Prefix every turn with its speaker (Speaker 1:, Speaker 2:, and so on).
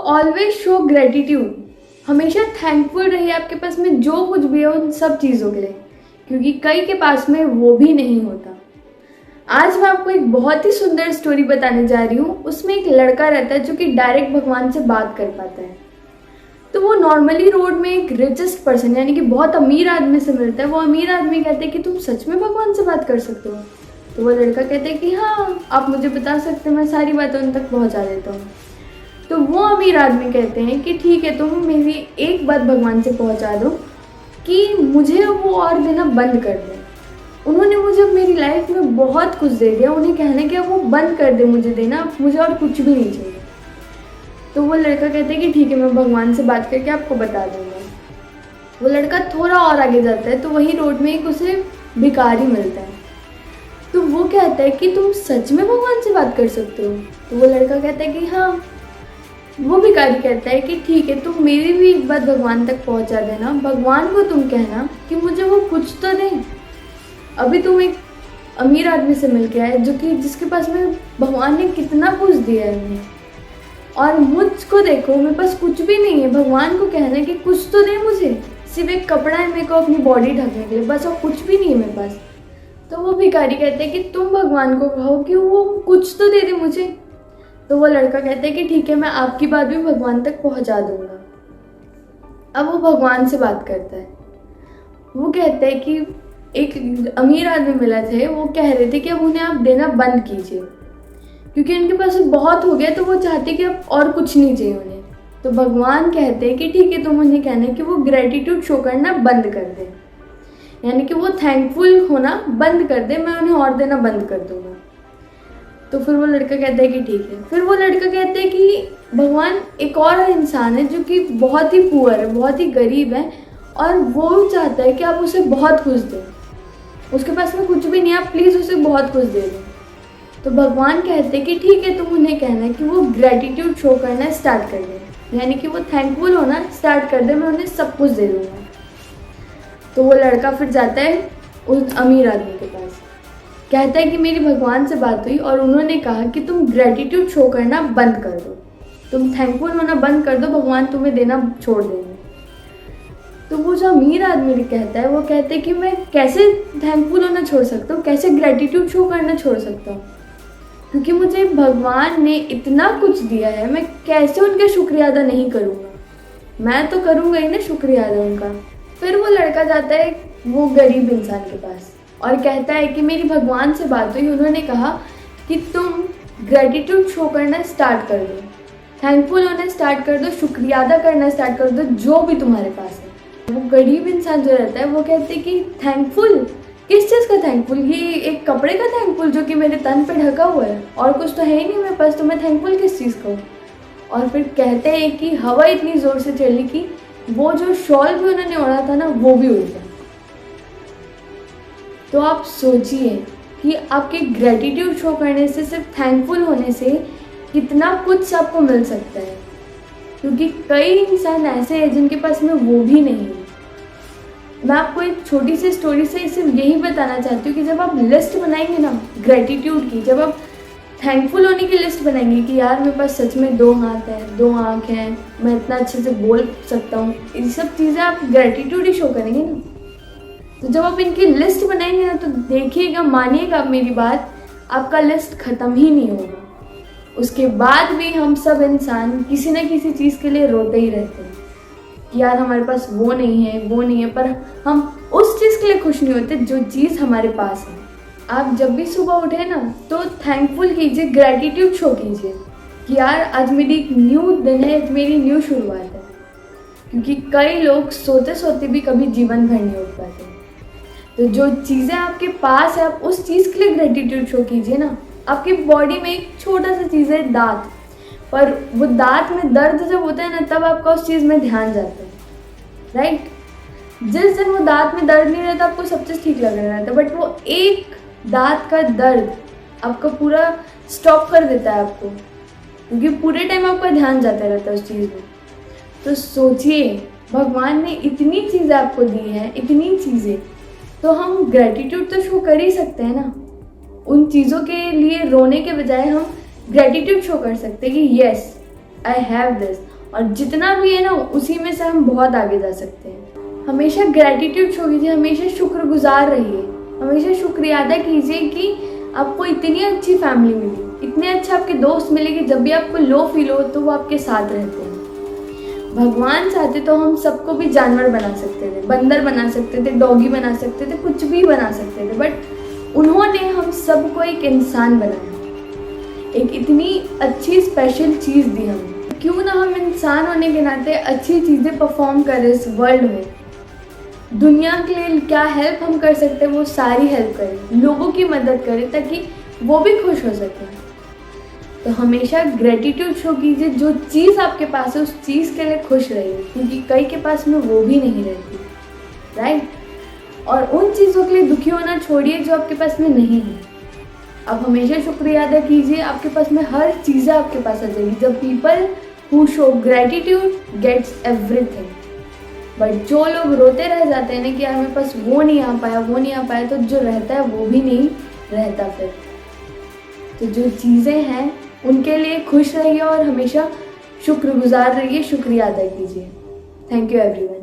Speaker 1: Always show gratitude, हमेशा thankful रहिए आपके पास में जो कुछ भी है उन सब चीज़ों के लिए, क्योंकि कई के पास में वो भी नहीं होता। आज मैं आपको एक बहुत ही सुंदर स्टोरी बताने जा रही हूँ। उसमें एक लड़का रहता है जो कि डायरेक्ट भगवान से बात कर पाता है। तो वो नॉर्मली रोड में एक रिचेस्ट पर्सन यानी कि बहुत अमीर आदमी से मिलता है। वो अमीर आदमी कहते हैं कि तुम सच में भगवान से बात कर सकते हो? तो वो लड़का कहता है कि हाँ, आप मुझे बता सकते हैं, मैं सारी बातें उन तक पहुँचा देता हूँ। तो वो अमीर आदमी कहते हैं कि ठीक है, तुम मेरी एक बात भगवान से पहुँचा दो कि मुझे वो और देना बंद कर दे। उन्होंने मुझे मेरी लाइफ में बहुत कुछ दे दिया, उन्हें कहना कि वो बंद कर दे मुझे देना, मुझे और कुछ भी नहीं चाहिए। तो वो लड़का कहता है कि ठीक है, मैं भगवान से बात करके आपको बता दूंगा। वो लड़का थोड़ा और आगे जाता है तो वहीं रोड में एक उसे भिखारी मिलता है। तो वो कहता है कि तुम सच में भगवान से बात कर सकते हो? तो वो लड़का कहता है कि हाँ। वो भिखारी कहता है कि ठीक है, तुम मेरी भी एक बात भगवान तक पहुंचा देना। भगवान को तुम कहना कि मुझे वो कुछ तो दें। अभी तुम एक अमीर आदमी से मिल के आए जिसके पास में भगवान ने कितना कुछ दिया है उन्हें, और मुझको देखो, मेरे पास कुछ भी नहीं है। भगवान को कहना है कि कुछ तो दे मुझे, सिर्फ एक कपड़ा है मेरे को अपनी बॉडी ढकने के लिए, बस और कुछ भी नहीं है मेरे पास। तो वो भिखारी कहते हैं कि तुम भगवान को कहो कि वो कुछ तो दे दे मुझे। तो वो लड़का कहता है कि ठीक है, मैं आपकी बात भी भगवान तक पहुंचा दूंगा। अब वो भगवान से बात करता है। वो कहता है कि एक अमीर आदमी मिला थे, वो कह रहे थे कि अब उन्हें आप देना बंद कीजिए क्योंकि उनके पास बहुत हो गया, तो वो चाहते कि अब और कुछ नहीं चाहिए उन्हें। तो भगवान कहते हैं कि ठीक है, तुम उन्हें कहना कि वो ग्रेटिट्यूड शो करना बंद कर दे, यानी कि वो थैंकफुल होना बंद कर दे, मैं उन्हें और देना बंद कर दूंगा। तो फिर वो लड़का कहता है कि ठीक है। फिर वो लड़का कहता है कि भगवान, एक और इंसान है जो कि बहुत ही पुअर है, बहुत ही गरीब है, और वो चाहता है कि आप उसे बहुत कुछ दें। उसके पास में कुछ भी नहीं है, आप प्लीज़ उसे बहुत कुछ दे दें। तो भगवान कहते हैं कि ठीक है, तुम उन्हें कहना है कि वो ग्रेटिट्यूड शो करना स्टार्ट कर दें, यानी कि वो थैंकफुल होना स्टार्ट कर दे, मैं उन्हें सब कुछ दे दूँगा। तो वो लड़का फिर जाता है उस अमीर आदमी के पास, कहता है कि मेरी भगवान से बात हुई और उन्होंने कहा कि तुम ग्रेटिट्यूड शो करना बंद कर दो, तुम थैंकफुल होना बंद कर दो, भगवान तुम्हें देना छोड़ देंगे। तो वो जो अमीर आदमी कहता है, वो कहते हैं कि मैं कैसे थैंकफुल होना छोड़ सकता हूँ, कैसे ग्रेटिट्यूड शो करना छोड़ सकता हूँ, क्योंकि मुझे भगवान ने इतना कुछ दिया है, मैं कैसे उनका शुक्रिया अदा नहीं करूँगा? मैं तो करूँगा ही ना शुक्रिया अदा उनका। फिर वो लड़का जाता है वो गरीब इंसान के पास और कहता है कि मेरी भगवान से बात हुई, उन्होंने कहा कि तुम ग्रेटिट्यूड शो करना स्टार्ट कर दो, थैंकफुल होना स्टार्ट कर दो, शुक्रिया अदा करना स्टार्ट कर दो जो भी तुम्हारे पास है। वो गरीब इंसान जो रहता है वो कहते हैं कि थैंकफुल? किस चीज़ का थैंकफुल? ये एक कपड़े का थैंकफुल जो कि मेरे तन पे ढका हुआ है, और कुछ तो है ही नहीं मेरे पास, तो मैं थैंकफुल किस चीज़ का हूँ? और फिर कहते हैं कि हवा इतनी ज़ोर से चली कि वो जो शॉल भी उन्होंने ओढ़ा था ना, वो भी उड़ गया। तो आप सोचिए कि आपके ग्रेटिट्यूड शो करने से, सिर्फ थैंकफुल होने से कितना कुछ आपको मिल सकता है, क्योंकि कई इंसान ऐसे हैं जिनके पास में वो भी नहीं है। मैं आपको एक छोटी सी स्टोरी से सिर्फ यही बताना चाहती हूँ कि जब आप लिस्ट बनाएंगे ना ग्रेटिट्यूड की, जब आप थैंकफुल होने की लिस्ट बनाएंगे कि यार मेरे पास सच में 2 हाथ हैं, 2 आँख हैं, मैं इतना अच्छे से बोल सकता हूँ, ये सब चीज़ें आप ग्रेटिट्यूड ही शो करेंगे ना। तो जब आप इनकी लिस्ट बनाएंगे ना, तो देखिएगा, मानिएगा आप मेरी बात, आपका लिस्ट ख़त्म ही नहीं होगा। उसके बाद भी हम सब इंसान किसी न किसी चीज़ के लिए रोते ही रहते हैं कि यार हमारे पास वो नहीं है, वो नहीं है, पर हम उस चीज़ के लिए खुश नहीं होते जो चीज़ हमारे पास है। आप जब भी सुबह उठे ना, तो थैंकफुल कीजिए, ग्रेटिट्यूड शो कीजिए कि यार आज मेरी एक न्यू दिन है, मेरी न्यू शुरुआत है, क्योंकि कई लोग सोते सोते भी कभी जीवन भर नहीं उठ पाते। तो जो चीज़ें आपके पास है, आप उस चीज़ के लिए ग्रेटिट्यूड शो कीजिए ना। आपकी बॉडी में एक छोटा सा चीज़ है, दांत, पर वो दांत में दर्द जब होता है ना, तब आपका उस चीज़ में ध्यान जाता है, राइट? जिस दिन वो दांत में दर्द नहीं रहता, आपको सब चीज़ ठीक लग रहा रहता है, बट वो एक दांत का दर्द आपका पूरा स्टॉप कर देता है आपको, क्योंकि पूरे टाइम आपका ध्यान जाता रहता है उस चीज़ में। तो सोचिए, भगवान ने इतनी चीज़ें आपको दी हैं, इतनी चीज़ें, तो हम ग्रेटिट्यूड तो शो कर ही सकते हैं ना। उन चीज़ों के लिए रोने के बजाय हम ग्रेटिट्यूड शो कर सकते हैं कि यस, आई हैव दिस, और जितना भी है ना उसी में से हम बहुत आगे जा सकते हैं। हमेशा ग्रैटिट्यूड शो कीजिए, हमेशा शुक्रगुजार रहिए, हमेशा शुक्रिया अदा कीजिए कि आपको इतनी अच्छी फैमिली मिली, इतने अच्छे आपके दोस्त मिले कि जब भी आपको लो फील हो तो वो आपके साथ रहते हैं। भगवान चाहते तो हम सबको भी जानवर बना सकते थे, बंदर बना सकते थे, डॉगी बना सकते थे, कुछ भी बना सकते थे, बट उन्होंने हम सबको एक इंसान बनाया, एक इतनी अच्छी स्पेशल चीज़ दी हमें। क्यों ना हम इंसान होने के नाते अच्छी चीज़ें परफॉर्म करें इस वर्ल्ड में। दुनिया के लिए क्या हेल्प हम कर सकते हैं वो सारी हेल्प करें, लोगों की मदद करें ताकि वो भी खुश हो सकें। तो हमेशा ग्रेटिट्यूड शो कीजिए, जो चीज़ आपके पास है उस चीज़ के लिए खुश रहिए, क्योंकि कई के पास में वो भी नहीं रहती, राइट। और उन चीज़ों के लिए दुखी होना छोड़िए जो आपके पास में नहीं है। आप हमेशा शुक्रिया अदा कीजिए, आपके पास में हर चीज़ें आपके पास आ जाएगी। जब people who show gratitude gets everything, but जो लोग रोते रह जाते हैं ना कि यार मेरे पास वो नहीं आ पाया, वो नहीं आ पाया, तो जो रहता है वो भी नहीं रहता फिर। तो जो चीज़ें हैं उनके लिए खुश रहिए और हमेशा शुक्रगुजार रहिए, शुक्रिया अदा कीजिए। Thank you everyone.